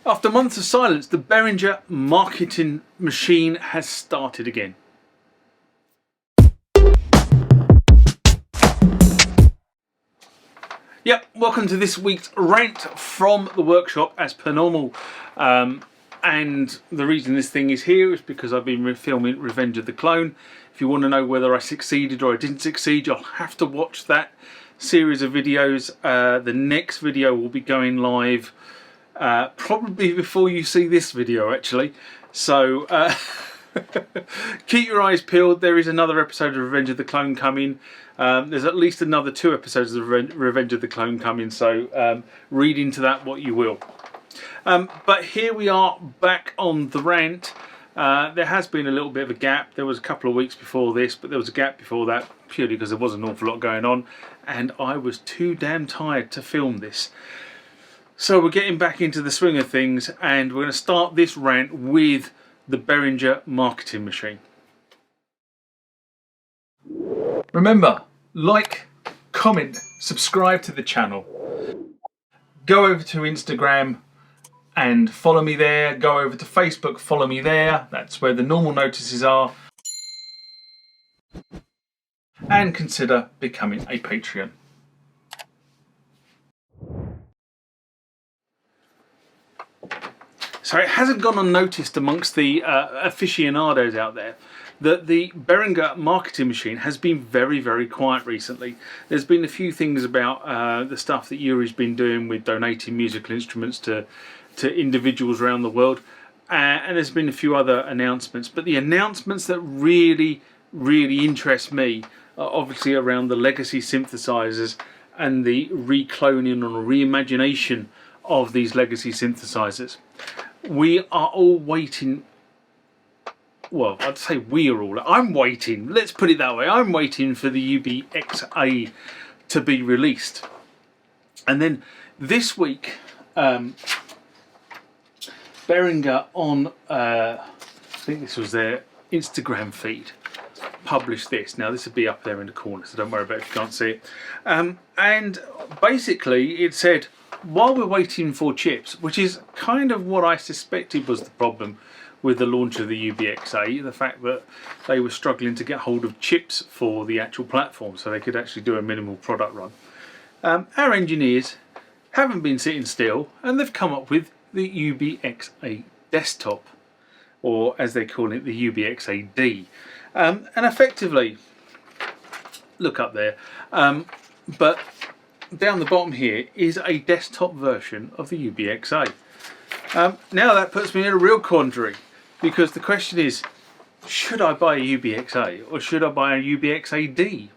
After months of silence, the Behringer marketing machine has started again. Yep, welcome to this week's rant from the workshop as per normal. And the reason this thing is here is because I've been filming Revenge of the Clone. If you want to know whether I succeeded or I didn't succeed, you'll have to watch that series of videos. The next video will be going live probably before you see this video, actually. So keep your eyes peeled. There is another episode of Revenge of the Clone coming. There's at least another 2 episodes of Revenge of the Clone coming, so read into that what you will. But here we are back on the rant. There has been a little bit of a gap. There was a couple of weeks before this, but there was a gap before that purely because there was an awful lot going on and I was too damn tired to film this. So we're getting back into the swing of things and we're going to start this rant with the Behringer marketing machine. Remember, like, comment, subscribe to the channel. Go over to Instagram and follow me there. Go over to Facebook, follow me there. That's where the normal notices are. And consider becoming a Patreon. So it hasn't gone unnoticed amongst the aficionados out there that the Behringer marketing machine has been very, very quiet recently. There's been a few things about the stuff that Yuri's been doing with donating musical instruments to individuals around the world, and there's been a few other announcements. But the announcements that really interest me are obviously around the legacy synthesizers and the recloning or reimagination of these legacy synthesizers. We are all waiting. Well, I'd say we are all. I'm waiting. Let's put it that way. I'm waiting for the UBXA to be released. And then this week, Behringer on, I think this was their Instagram feed, published this. Now this would be up there in the corner, so don't worry about it if you can't see it. And basically it said, while we're waiting for chips, which is kind of what I suspected was the problem with the launch of the UBXA, the fact that they were struggling to get hold of chips for the actual platform so they could actually do a minimal product run. Our engineers haven't been sitting still and they've come up with the UBXA desktop, or as they call it, the UBXA-D. And effectively, look up there, but down the bottom here is a desktop version of the UBXA. Now that puts me in a real quandary, because the question is, should I buy a UBXA or should I buy a UBXA-D?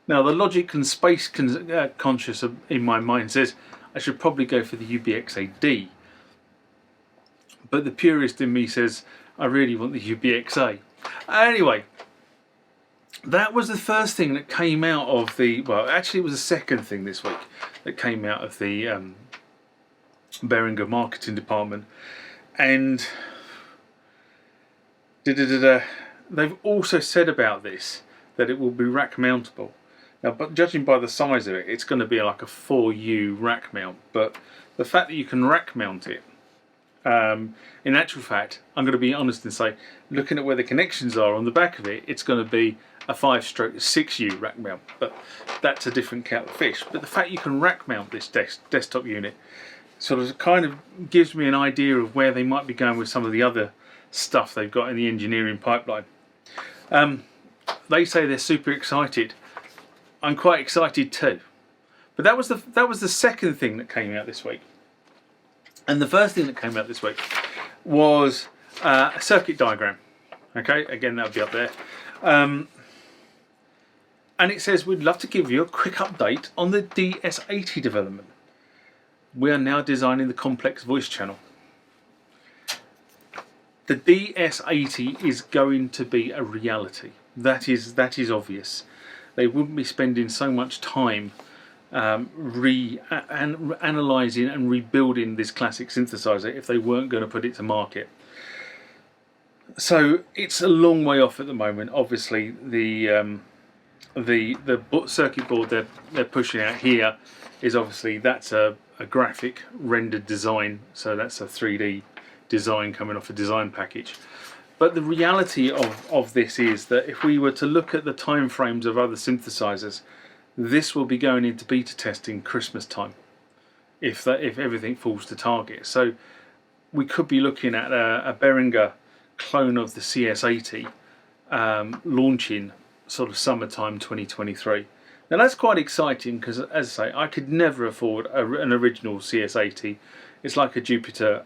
Now the logic and space conscious in my mind says I should probably go for the UBXA-D, but the purist in me says I really want the UBXA. Anyway, that was the first thing that came out of the, well, actually it was the second thing this week that came out of the Behringer marketing department. And they've also said about this that it will be rack mountable. Now, but judging by the size of it, it's going to be like a 4U rack mount, but the fact that you can rack mount it, in actual fact, I'm going to be honest and say, looking at where the connections are on the back of it, it's going to be a 5/6U rack mount, but that's a different kettle of fish. But the fact you can rack mount this desktop unit sort of kind of gives me an idea of where they might be going with some of the other stuff they've got in the engineering pipeline. They say they're super excited. I'm quite excited too. But that was the second thing that came out this week. And the first thing that came out this week was a circuit diagram. Okay, again that'll be up there. And it says, we'd love to give you a quick update on the DS80 development. We are now designing the complex voice channel. The DS80 is going to be a reality. That is obvious. They wouldn't be spending so much time analysing and rebuilding this classic synthesizer if they weren't going to put it to market. So it's a long way off at the moment. Obviously, the circuit board they're pushing out here is obviously that's a a graphic rendered design, so that's a 3D design coming off a design package. But the reality of this is that if we were to look at the time frames of other synthesizers, this will be going into beta testing Christmas time, if everything falls to target. So we could be looking at a Behringer clone of the CS80 launching sort of summertime 2023. Now that's quite exciting because, as I say, I could never afford an original CS80. It's like a Jupiter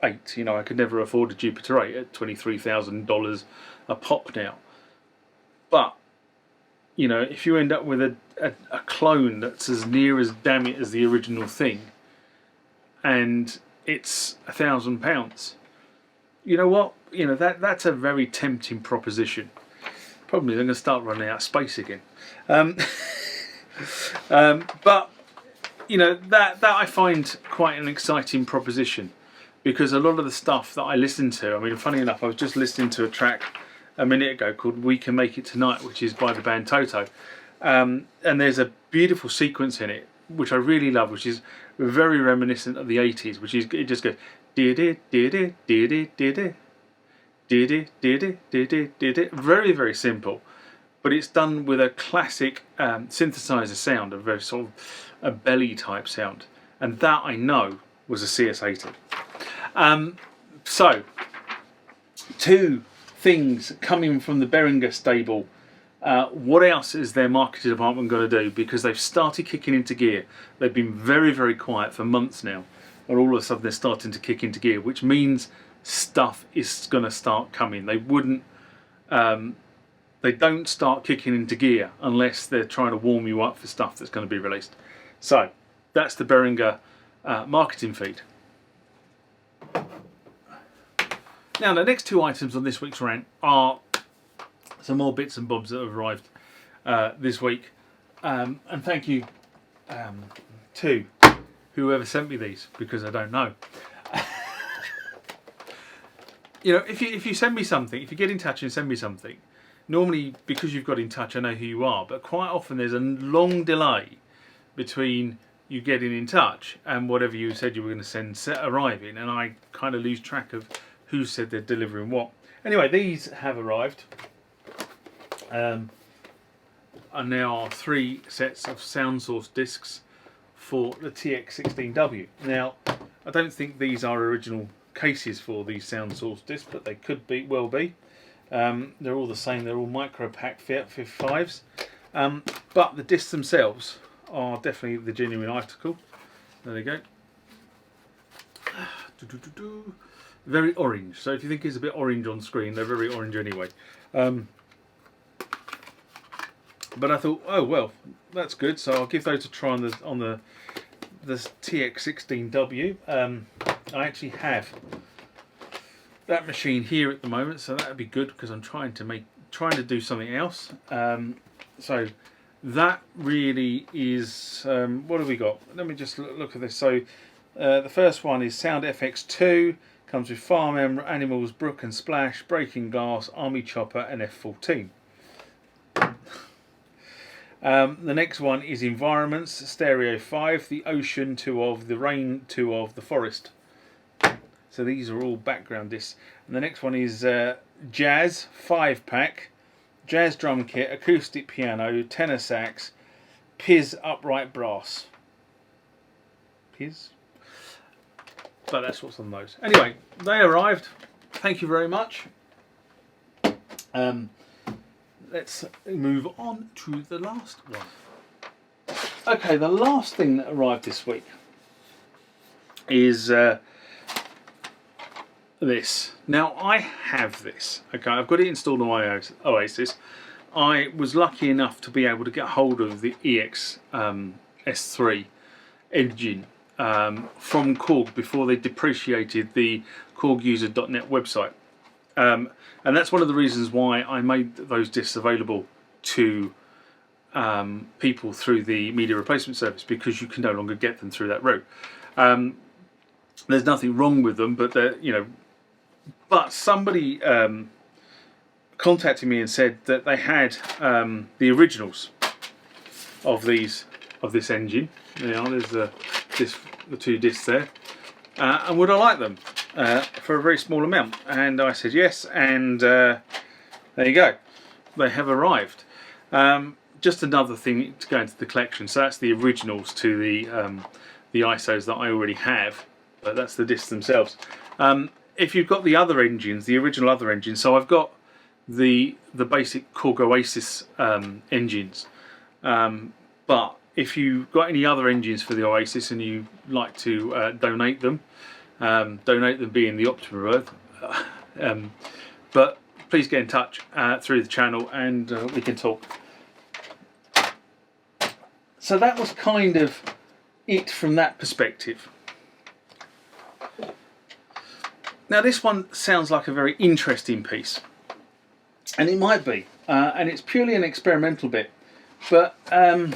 8. You know, I could never afford a Jupiter 8 at $23,000 a pop now. But you know, if you end up with a clone that's as near as damn it as the original thing, and it's £1,000, you know what? You know, that's a very tempting proposition. Problem is, I'm going to start running out of space again. But you know, that I find quite an exciting proposition, because a lot of the stuff that I listen to, I mean, funny enough, I was just listening to a track a minute ago called "We Can Make It Tonight," which is by the band Toto, and there's a beautiful sequence in it which I really love, which is very reminiscent of the 80s, which is, it just goes very, very simple, but it's done with a classic synthesizer sound, a very sort of a belly type sound, and that I know was a CS80. So, two things coming from the Behringer stable. What else is their marketing department going to do? Because they've started kicking into gear. They've been very, very quiet for months now, and all of a sudden they're starting to kick into gear, which means stuff is going to start coming. They wouldn't, they don't start kicking into gear unless they're trying to warm you up for stuff that's going to be released. So that's the Behringer marketing feed. Now the next two items on this week's rant are some more bits and bobs that have arrived this week, and thank you to whoever sent me these, because I don't know. You know, if you send me something, if you get in touch and send me something, normally because you've got in touch I know who you are, but quite often there's a long delay between you getting in touch and whatever you said you were going to send arriving, and I kind of lose track of who said they're delivering what. Anyway, these have arrived. And there are 3 sets of sound source discs for the TX16W. Now, I don't think these are original cases for these sound source discs, but they could be, well be. They're all the same. They're all micro pack 55s. But the discs themselves are definitely the genuine article. There they go. Very orange. So if you think it's a bit orange on screen, they're very orange anyway. But I thought, oh well, that's good. So I'll give those a try on the TX16W. I actually have that machine here at the moment, so that would be good because I'm trying to do something else. So that really is what have we got? Let me just look at this. So the first one is Sound FX2. Comes with Farm Animals, Brook and Splash, Breaking Glass, Army Chopper, and F14. The next one is Environments, Stereo 5, the Ocean, 2 of, the Rain, 2 of, the Forest. So these are all background discs. And the next one is Jazz 5-pack, Jazz drum kit, acoustic piano, tenor sax, Piz upright brass. Piz? But that's what's on those. Anyway, they arrived. Thank you very much. Let's move on to the last one. Okay, the last thing that arrived this week is this. Now, I have this. Okay, I've got it installed on my Oasis. I was lucky enough to be able to get hold of the S3 engine from Korg before they depreciated the KorgUASYS.net website. And that's one of the reasons why I made those discs available to people through the media replacement service, because you can no longer get them through that route. There's nothing wrong with them, but you know, but somebody contacted me and said that they had the originals of this engine. There's the the two discs there, and would I like them for a very small amount? And I said yes, and there you go, they have arrived. Just another thing to go into the collection. So that's the originals to the ISOs that I already have, but that's the discs themselves. If you've got the other engines, the original other engines, so I've got the basic Korg OASYS engines, but if you've got any other engines for the OASYS and you like to donate them being the Optima Bird, but please get in touch through the channel and we can talk. So that was kind of it from that perspective. Now this one sounds like a very interesting piece, and it might be, and it's purely an experimental bit, but a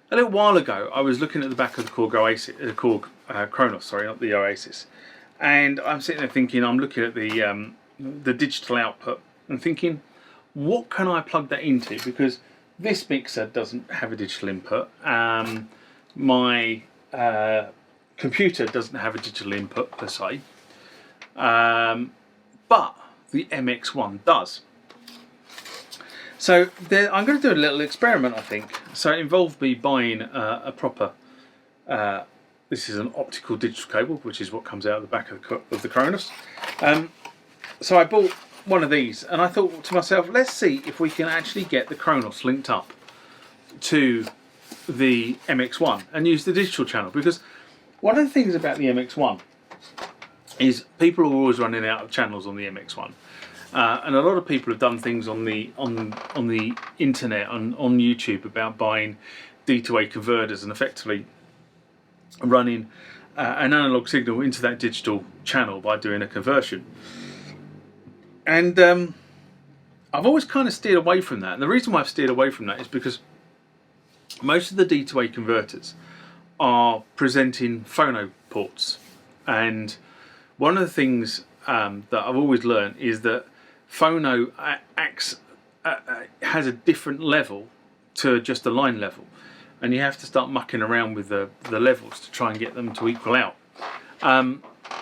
little while ago I was looking at the back of the Korg OASYS, Korg Kronos, sorry, not the OASYS, and I'm sitting there thinking, I'm looking at the digital output and thinking, what can I plug that into? Because this mixer doesn't have a digital input. My computer doesn't have a digital input per se, but the MX1 does. So I'm going to do a little experiment, I think. So it involved me buying a proper, this is an optical digital cable, which is what comes out of the back of the Kronos. So I bought one of these, and I thought to myself, let's see if we can actually get the Kronos linked up to the MX1 and use the digital channel, because one of the things about the MX1 is people are always running out of channels on the MX1, and a lot of people have done things on the internet, on YouTube, about buying D2A converters and effectively running an analog signal into that digital channel by doing a conversion. And I've always kind of steered away from that. And the reason why I've steered away from that is because most of the D2A converters are presenting phono ports. And one of the things that I've always learned is that phono has a different level to just a line level. And you have to start mucking around with the levels to try and get them to equal out.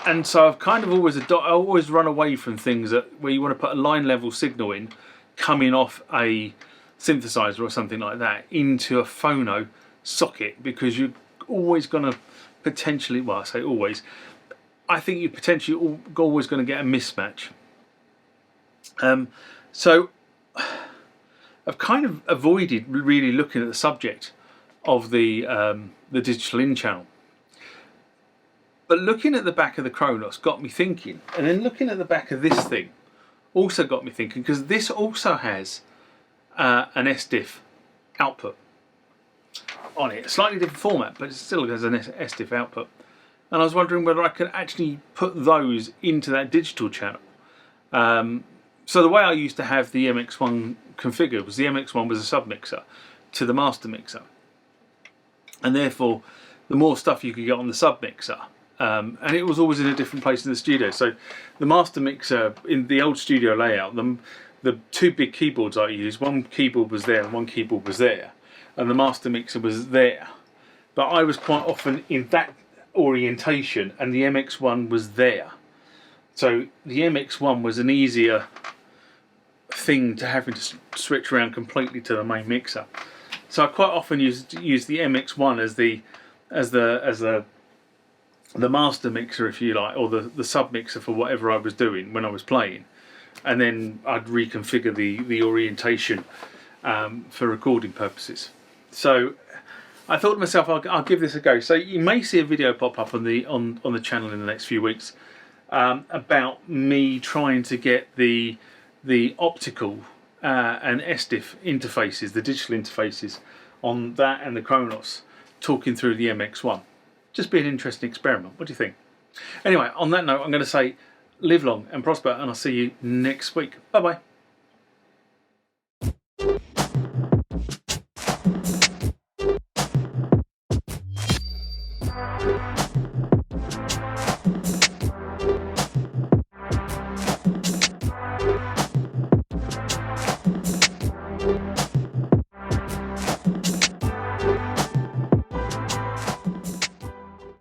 And so I've kind of always run away from things where you want to put a line level signal in, coming off a synthesizer or something like that, into a phono socket, because you're always going to potentially, well, I say always, I think you're potentially always going to get a mismatch. So I've kind of avoided really looking at the subject of the digital in channel. But looking at the back of the Kronos got me thinking, and then looking at the back of this thing also got me thinking, because this also has an SDIF output on it, a slightly different format, but it still has an SDIF output. And I was wondering whether I could actually put those into that digital channel. So the way I used to have the MX1 configured was the MX1 was a submixer to the master mixer, and therefore the more stuff you could get on the submixer. And it was always in a different place in the studio. So the master mixer in the old studio layout, the two big keyboards I used, one keyboard was there and one keyboard was there, and the master mixer was there. But I was quite often in that orientation, and the MX1 was there. So the MX1 was an easier thing to having to switch around completely to the main mixer. So I quite often use the MX1 as the master mixer, if you like, or the sub mixer for whatever I was doing when I was playing, and then I'd reconfigure the orientation for recording purposes. So I thought to myself, I'll give this a go. So you may see a video pop up on the channel in the next few weeks about me trying to get the optical and SDIF interfaces, the digital interfaces on that and the Kronos, talking through the MX1. Just be an interesting experiment. What do you think? Anyway, on that note, I'm going to say live long and prosper, and I'll see you next week. Bye bye.